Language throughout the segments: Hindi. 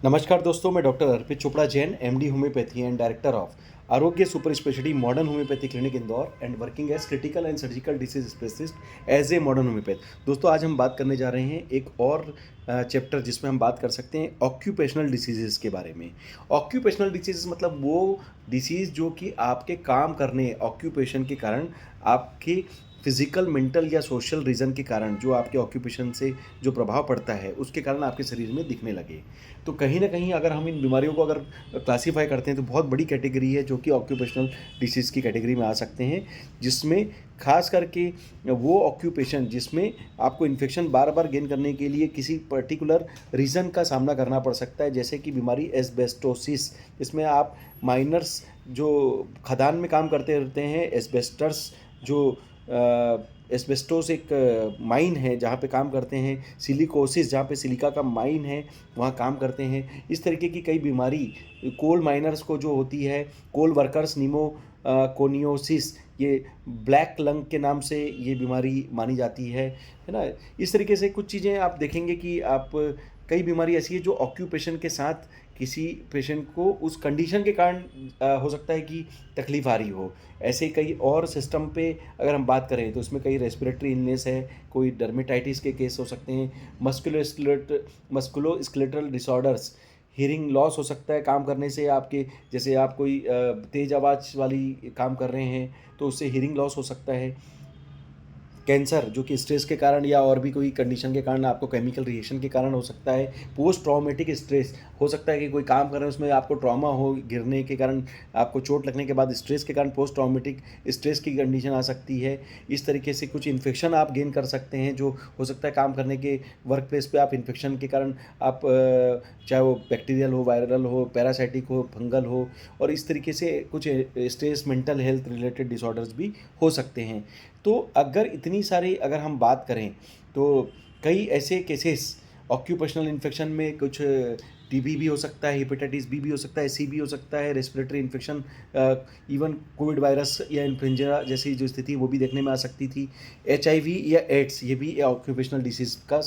नमस्कार दोस्तों, मैं doctor Arpit Chopra Jain, MD homeopathy and director of Arogya super speciality modern homeopathy clinic Indore and working as critical and surgical disease specialist as a modern homeopath. दोस्तों, आज हम बात करने जा रहे हैं एक और चैप्टर जिसमें हम बात कर सकते हैं ऑक्यूपेशनल डिसीजेज़ के बारे में। ऑक्यूपेशनल डिसीज़ मतलब वो डिसीज़ जो कि आपके काम करने ऑक्यूपेशन के कारण आपके फिजिकल, मेंटल या सोशल रीज़न के कारण जो आपके ऑक्यूपेशन से जो प्रभाव पड़ता है उसके कारण आपके शरीर में दिखने लगे। तो कहीं न कहीं अगर हम इन बीमारियों को अगर क्लासीफाई करते हैं तो बहुत बड़ी कैटेगरी है जो कि ऑक्यूपेशनल डिसीज़ की कैटेगरी में आ सकते हैं, जिसमें ख़ास करके वो ऑक्यूपेशन जिसमें आपको इन्फेक्शन बार-बार गेन करने के लिए किसी पर्टिकुलर रीज़न का सामना करना पड़ सकता है, जैसे कि बीमारी एस्बेस्टोसिस। इसमें आप माइनर्स जो खदान में काम करते रहते हैं, एस्बेस्टस जो एस्बेस्टोस एक माइन है जहाँ पे काम करते हैं, सिलिकोसिस जहाँ पे सिलिका का माइन है वहाँ काम करते हैं। इस तरीके की कई बीमारी कोल माइनर्स को जो होती है, कोल वर्कर्स निमोकोनियोसिस, ये ब्लैक लंग के नाम से ये बीमारी मानी जाती है ना? इस तरीके से कुछ चीज़ें आप देखेंगे कि आप कई बीमारी ऐसी है जो ऑक्यूपेशन के साथ किसी पेशेंट को उस कंडीशन के कारण हो सकता है कि तकलीफ़ आ रही हो। ऐसे कई और सिस्टम पे अगर हम बात करें तो इसमें कई रेस्पिरेटरी इलनेस है, कोई डर्मेटाइटिस के केस हो सकते हैं, मस्कुलोस्केलेटल डिसऑर्डर्स, हियरिंग लॉस हो सकता है काम करने से आपके, जैसे आप कोई तेज़ आवाज़ वाली काम कर रहे हैं तो उससे हियरिंग लॉस हो सकता है। कैंसर जो कि स्ट्रेस के कारण या और भी कोई कंडीशन के कारण, आपको केमिकल रिएक्शन के कारण हो सकता है। पोस्ट ट्रॉमेटिक स्ट्रेस हो सकता है कि कोई काम कर रहे हैं उसमें आपको ट्रॉमा हो, गिरने के कारण आपको चोट लगने के बाद स्ट्रेस के कारण पोस्ट ट्रॉमेटिक स्ट्रेस की कंडीशन आ सकती है। इस तरीके से कुछ इन्फेक्शन आप गेन कर सकते हैं जो हो सकता है काम करने के वर्क प्लेस पे आप इन्फेक्शन के कारण आप चाहे वो बैक्टीरियल हो, वायरल हो, पैरासाइटिक हो, फंगल हो, और इस तरीके से कुछ stress, mental health related disorders भी हो सकते हैं। तो अगर इतनी सारी अगर हम बात करें तो कई ऐसे केसेस ऑक्यूपेशनल इन्फेक्शन में कुछ टीबी भी हो सकता है, हेपेटाइटिस बी भी हो सकता है, सी भी हो सकता है, respiratory infection, even Covid virus या इन्फ्लुएंजा जैसी जो स्थिति वो भी देखने में आ सकती थी। एचआईवी या एड्स ये भी ऑक्यूपेशनल डिसीज़ का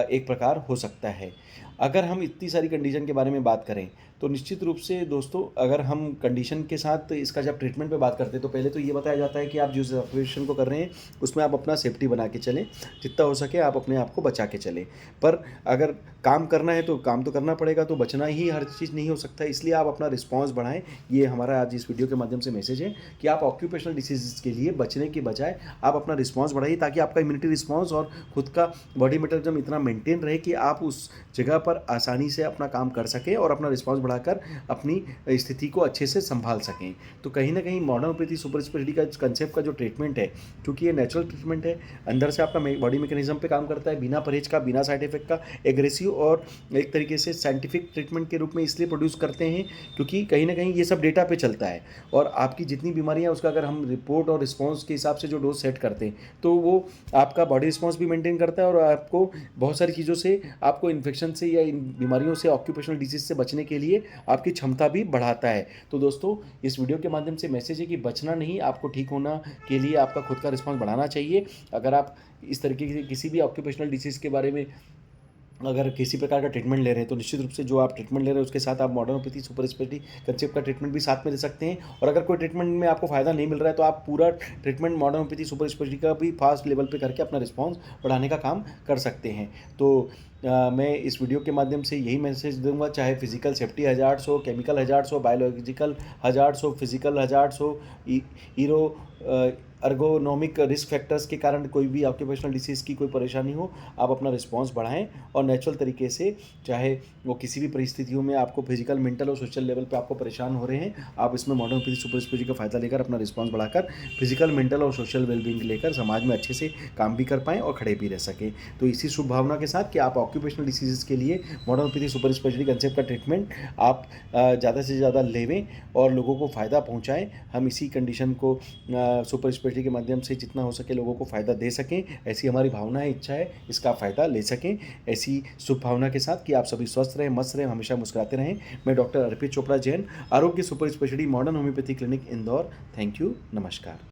एक प्रकार हो सकता है। अगर हम इतनी सारी कंडीशन के बारे में बात करें तो निश्चित रूप से दोस्तों, अगर हम कंडीशन के साथ इसका जब ट्रीटमेंट पे बात करते हैं तो पहले तो ये बताया जाता है कि आप जिस ऑपरेशन को कर रहे हैं उसमें आप अपना सेफ्टी बना के चलें, जितना हो सके आप अपने आप को बचा के चलें। पर अगर काम करना है तो काम तो करना पड़ेगा, तो बचना ही हर चीज़ नहीं हो सकता, इसलिए आप अपना रिस्पॉन्स बढ़ाएं। ये हमारा आज इस वीडियो के माध्यम से मैसेज है कि आप ऑक्यूपेशनल डिसीज़ के लिए बचने के बजाय आप अपना रिस्पॉन्स बढ़ाइए, ताकि आपका इम्यूनिटी रिस्पॉन्स और खुद का बॉडी मेटाबॉलिज्म इतना मेंटेन रहे कि आप उस जगह पर आसानी से अपना काम कर सकें और अपना रिस्पॉन्स बढ़ाकर अपनी स्थिति को अच्छे से संभाल सकें। तो कहीं ना कहीं मॉडर्न होम्योपैथी सुपर स्पेशलिटी का कंसेप्ट का जो ट्रीटमेंट है, क्योंकि ये नेचुरल ट्रीटमेंट है, अंदर से आपका बॉडी मैकेनिज्म पे काम करता है, बिना परहेज का, बिना साइड इफेक्ट का, एग्रेसिव और एक तरीके से साइंटिफिक ट्रीटमेंट के रूप में इसलिए प्रोड्यूस करते हैं क्योंकि कहीं ना कहीं ये सब डेटा पे चलता है, और आपकी जितनी बीमारियां उसका अगर हम रिपोर्ट और रिस्पॉन्स के हिसाब से जो डोज सेट करते हैं तो वो आपका बॉडी रिस्पॉन्स भी मेंटेन करता है और आपको बहुत सारी चीज़ों से, आपको इन्फेक्शन से या इन बीमारियों से, ऑक्यूपेशनल डिजीज से बचने के लिए आपकी क्षमता भी बढ़ाता है। तो दोस्तों, इस वीडियो के माध्यम से मैसेज है कि बचना नहीं, आपको ठीक होना के लिए आपका खुद का रिस्पॉन्स बढ़ाना चाहिए। अगर आप इस तरीके की किसी भी ऑक्यूपेशनल डिसीज़ के बारे में अगर किसी प्रकार का ट्रीटमेंट ले रहे हैं तो निश्चित रूप से जो आप ट्रीटमेंट ले रहे हैं उसके साथ आप modern homeopathy super speciality concept का ट्रीटमेंट भी साथ में ले सकते हैं। और अगर कोई ट्रीटमेंट में आपको फ़ायदा नहीं मिल रहा है तो आप पूरा treatment modern homeopathy super speciality का भी फास्ट लेवल पे करके अपना रिस्पॉन्स बढ़ाने का काम कर सकते हैं। तो मैं इस वीडियो के माध्यम से यही मैसेज दूंगा, चाहे फिजिकल सेफ्टी हजार्ड्स हो, केमिकल हजार्ड्स हो, बायोलॉजिकल हजार्ड्स हो, फिजिकल हजार्ड्स हो, ईरो अर्गोनॉमिक रिस्क फैक्टर्स के कारण कोई भी ऑक्यूपेशनल डिसीज़ की कोई परेशानी हो, आप अपना रिस्पॉन्स बढ़ाएं और नेचुरल तरीके से, चाहे वो किसी भी परिस्थितियों में आपको फिजिकल, मेंटल और सोशल लेवल पे आपको परेशान हो रहे हैं, आप इसमें मॉडर्न होम्योपैथी सुपर स्पेशलिटी का फ़ायदा लेकर अपना रिस्पॉन्स बढ़ाकर फिजिकल, मेंटल और सोशल वेलबींग लेकर समाज में अच्छे से काम भी कर पाएँ और खड़े भी रह सकें। तो इसी शुभ भावना के साथ कि आप ऑक्यूपेशनल डिसीज़ के लिए modern homeopathy super speciality concept का ट्रीटमेंट आप ज़्यादा से ज़्यादा लेवें और लोगों को फ़ायदा पहुँचाएँ। हम इसी कंडीशन को सुपर स्पेशलिटी के माध्यम से जितना हो सके लोगों को फ़ायदा दे सकें, ऐसी हमारी भावना है, इच्छा है, इसका फ़ायदा ले सकें। ऐसी शुभ भावना के साथ कि आप सभी स्वस्थ रहें, मस्त रहें, हमेशा मुस्कुराते रहें। मैं डॉक्टर अर्पित चोपड़ा जैन, आरोग्य super speciality modern homeopathy clinic Indore. Thank you, नमस्कार।